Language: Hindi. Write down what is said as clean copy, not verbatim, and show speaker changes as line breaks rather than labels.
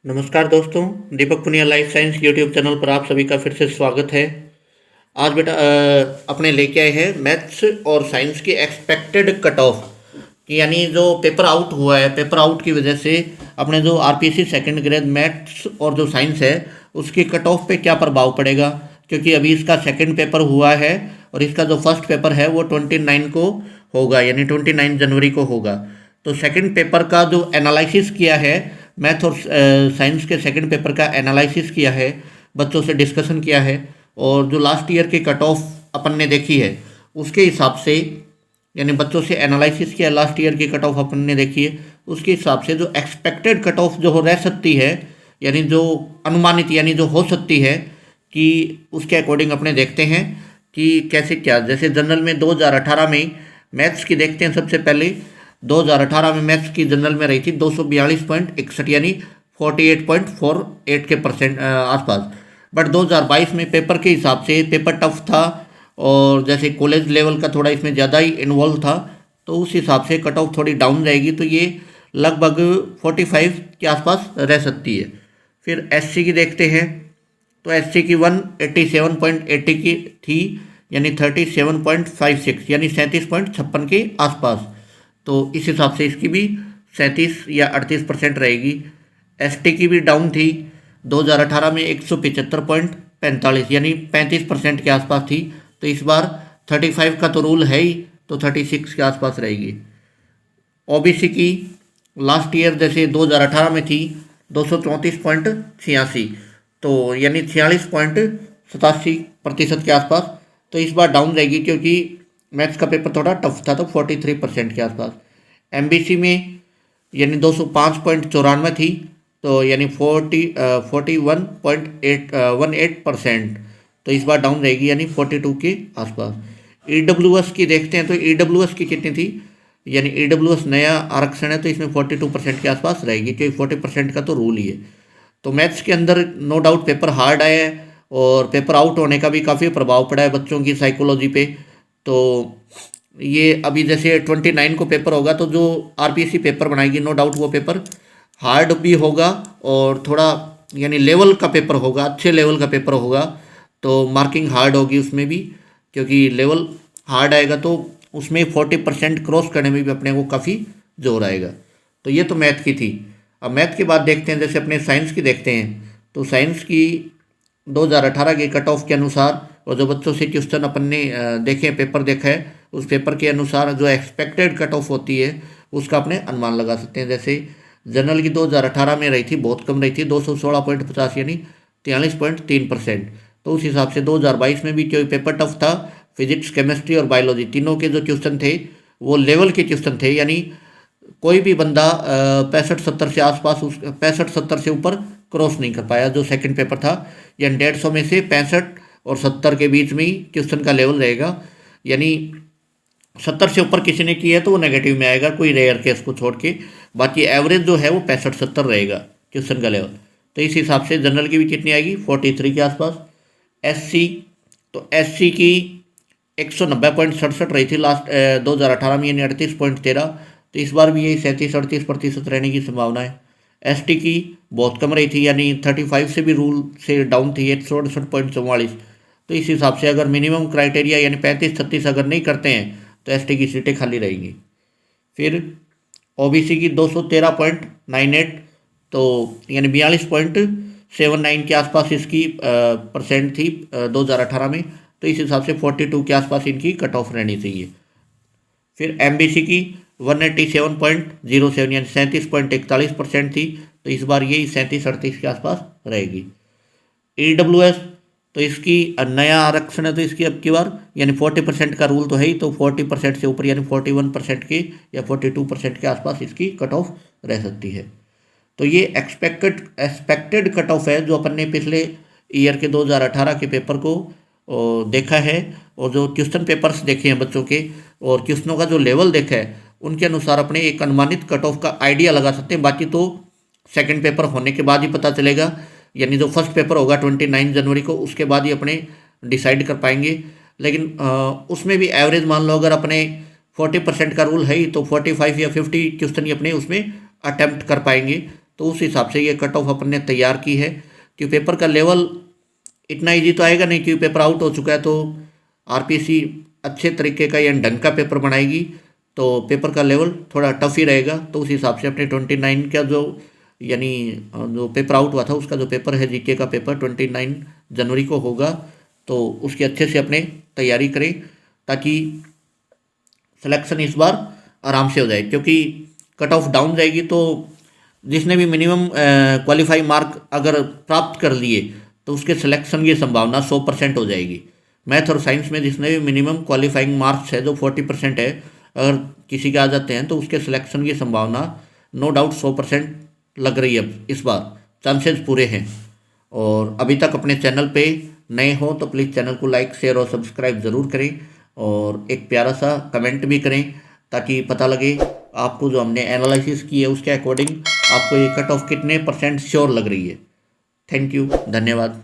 नमस्कार दोस्तों। Deepak Puniya life science YouTube channel पर आप सभी का फिर से स्वागत है। आज बेटा अपने लेके आए हैं मैथ्स और साइंस की एक्सपेक्टेड कट ऑफ कि यानी जो पेपर आउट हुआ है, पेपर आउट की वजह से अपने जो आरपीएससी सेकंड ग्रेड मैथ्स और जो साइंस है उसकी कट ऑफ पे क्या प्रभाव पड़ेगा, क्योंकि अभी इसका सेकंड पेपर हुआ है और इसका जो फर्स्ट पेपर है वो 29 को होगा, यानी 29 जनवरी को होगा। तो सेकंड पेपर का जो एनालिसिस किया है, मैथ और साइंस के सेकंड पेपर का एनालिसिस किया है, बच्चों से डिस्कशन किया है और जो लास्ट ईयर की कट ऑफ अपन ने देखी है उसके हिसाब से, यानी बच्चों से एनालिसिस किया, लास्ट ईयर की कट ऑफ अपन ने देखी है, उसके हिसाब से जो एक्सपेक्टेड कट ऑफ जो हो रह सकती है, यानी जो अनुमानित यानी जो हो सकती है कि उसके अकॉर्डिंग अपने देखते हैं कि कैसे क्या। जैसे जनरल में 2018 में मैथ्स की देखते हैं। सबसे पहले 2018 में मैथ्स की जनरल में रही थी 242.61, यानी 48.48 के परसेंट आसपास। बट 2022 में पेपर के हिसाब से पेपर टफ था और जैसे कॉलेज लेवल का थोड़ा इसमें ज़्यादा ही इन्वॉल्व था, तो उस हिसाब से कट ऑफ थोड़ी डाउन रहेगी, तो ये लगभग 45 के आसपास रह सकती है। फिर एससी की देखते हैं तो एससी की 187.80 की थी, यानी 37.56, यानी 37.56 के आसपास। तो इस हिसाब से इसकी भी 37 या 38% रहेगी। एसटी की भी डाउन थी, 2018 में 175.45, यानी 35% के आसपास थी। तो इस बार 35 का तो रूल है ही, तो 36 के आसपास रहेगी। ओबीसी की लास्ट ईयर जैसे 2018 में थी 234.86, तो यानी 46.87% के आसपास। तो इस बार डाउन रहेगी क्योंकि मैथ्स का पेपर थोड़ा टफ था, तो 43% के आसपास। एमबीसी में यानी 205.94 थी, तो यानी 41.18%, तो इस बार डाउन रहेगी, यानी 42 के आसपास। ईडब्ल्यूएस की देखते हैं तो ईडब्ल्यूएस की कितनी थी, यानी ईडब्ल्यूएस नया आरक्षण है, तो इसमें 42% के आसपास रहेगी, क्योंकि 40% का तो रूल ही है। तो मैथ्स के अंदर नो डाउट पेपर हार्ड आया है और पेपर आउट होने का भी काफ़ी प्रभाव पड़ा है बच्चों की साइकोलॉजी पे। तो ये अभी जैसे 29 को पेपर होगा, तो जो आरपीएससी पेपर बनाएगी नो डाउट वो पेपर हार्ड भी होगा और थोड़ा यानी लेवल का पेपर होगा, अच्छे लेवल का पेपर होगा, तो मार्किंग हार्ड होगी उसमें भी, क्योंकि लेवल हार्ड आएगा तो उसमें 40% क्रॉस करने में भी अपने को काफ़ी जोर आएगा। तो ये तो मैथ की थी। अब मैथ के बाद देखते हैं, जैसे अपने साइंस की देखते हैं, तो साइंस की 2018 के कट ऑफ के अनुसार और जो बच्चों से क्वेश्चन अपन ने देखे, पेपर देखा है, उस पेपर के अनुसार जो एक्सपेक्टेड कट ऑफ होती है उसका अपने अनुमान लगा सकते हैं। जैसे जनरल की 2018 में रही थी, बहुत कम रही थी, 216.50, यानी 43.3%। तो उस हिसाब से 2022 में भी क्योंकि पेपर टफ था, फिजिक्स, केमिस्ट्री और बायोलॉजी तीनों के जो क्वेश्चन थे वो लेवल के क्वेश्चन थे, यानी कोई भी बंदा 65-70 से आसपास, उस 65-70 से ऊपर क्रॉस नहीं कर पाया जो सेकंड पेपर था। यानी 150 में से 65 और 70 के बीच में ही क्वेश्चन का लेवल रहेगा, यानी 70 से ऊपर किसी ने किया है तो वो नेगेटिव में आएगा, कोई रेयर केस को छोड़ के। बाकी एवरेज जो है वो 65-70 रहेगा क्वेश्चन का लेवल। तो इस हिसाब से जनरल की भी कितनी आएगी, 43 के आसपास। एससी, तो एससी की 190.67 रही थी लास्ट 2018 में, यानी 38.13, तो इस बार भी यही 37-38% रहने की संभावना है। एसटी की बहुत कम रही थी, यानी 35 से भी रूल से डाउन थी, 168.44, तो इस हिसाब से अगर मिनिमम क्राइटेरिया यानी 35-36 अगर नहीं करते हैं तो एसटी की सीटें खाली रहेंगी। फिर ओबीसी की 213.98, तो यानी 42.79 के आसपास इसकी परसेंट थी 2018 में, तो इस हिसाब से 42 के आसपास इनकी कट ऑफ रहनी चाहिए। फिर एमबीसी की 187.07, यानी 37.41% थी, तो इस बार यही 37-38 के आसपास रहेगी। ईडब्ल्यूएस, तो इसकी नया आरक्षण है, तो इसकी अब की बार यानी 40% का रूल तो है ही, तो 40% से ऊपर यानी 41% के या 42% के आसपास इसकी कट ऑफ रह सकती है। तो ये एक्सपेक्टेड कट ऑफ है जो अपन ने पिछले ईयर के 2018 के पेपर को देखा है, और जो क्वेश्चन पेपर्स देखे हैं बच्चों के और क्वेश्चनों का जो लेवल देखा है उनके अनुसार अपने एक अनुमानित कट ऑफ का आइडिया लगा सकते हैं। बाकी तो सेकंड पेपर होने के बाद ही पता चलेगा, यानी जो फर्स्ट पेपर होगा 29 जनवरी को, उसके बाद ही अपने डिसाइड कर पाएंगे। लेकिन उसमें भी एवरेज मान लो अगर अपने 40% का रूल है ही, तो 45 या 50 क्वेश्चन ही अपने उसमें अटैम्प्ट कर पाएंगे, तो तो उस हिसाब से ये कट ऑफ अपन ने तैयार की है कि पेपर का लेवल इतना ईजी तो आएगा नहीं, क्योंकि पेपर आउट हो चुका है। तो आरपीसी अच्छे तरीके का या ढंग का पेपर बनाएगी, तो पेपर का लेवल थोड़ा टफ ही रहेगा। तो उस हिसाब से अपने 29 का जो यानी जो पेपर आउट हुआ था उसका जो पेपर है जीके का पेपर 29 जनवरी को होगा, तो उसकी अच्छे से अपने तैयारी करें ताकि सिलेक्शन इस बार आराम से हो जाए। क्योंकि कट ऑफ डाउन जाएगी तो जिसने भी मिनिमम क्वालिफाई मार्क अगर प्राप्त कर लिए तो उसके सिलेक्शन की संभावना 100% हो जाएगी। मैथ और साइंस में जिसने भी मिनिमम क्वालिफाइंग मार्क्स है जो 40% है, अगर किसी के आ जाते हैं तो उसके सिलेक्शन की संभावना नो डाउट 100% लग रही है। इस बार चांसेस पूरे हैं। और अभी तक अपने चैनल पे नए हो तो प्लीज़ चैनल को लाइक शेयर और सब्सक्राइब ज़रूर करें, और एक प्यारा सा कमेंट भी करें ताकि पता लगे आपको जो हमने एनालिसिस की है उसके अकॉर्डिंग आपको ये कट ऑफ कितने % श्योर लग रही है। थैंक यू, धन्यवाद।